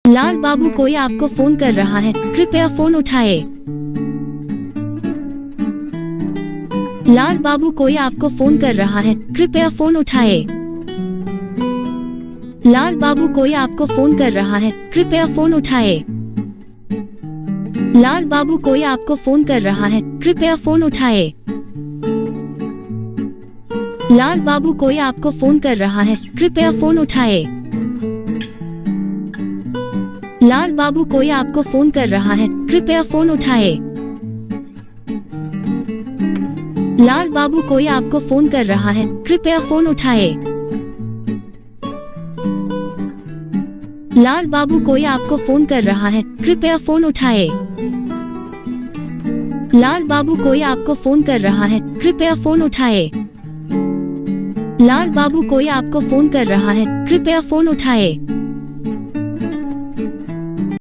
लाल बाबू कोई आपको फोन कर रहा है, कृपया फोन उठाए। लाल बाबू कोई आपको फोन कर रहा है, कृपया फोन उठाए। लाल बाबू कोई आपको फोन कर रहा है, कृपया फोन उठाए। लाल बाबू कोई आपको फोन कर रहा है, कृपया फोन उठाए। लाल बाबू कोई आपको फोन कर रहा है, कृपया फोन उठाए। लाल बाबू कोई आपको फोन कर रहा है, कृपया फोन उठाए। लाल बाबू कोई आपको फोन कर रहा है, कृपया फोन उठाए। लाल बाबू कोई आपको फोन कर रहा है, कृपया फोन उठाए। लाल बाबू कोई आपको फोन कर रहा है, कृपया फोन उठाए। लाल बाबू कोई आपको फोन कर रहा है, कृपया फोन उठाए।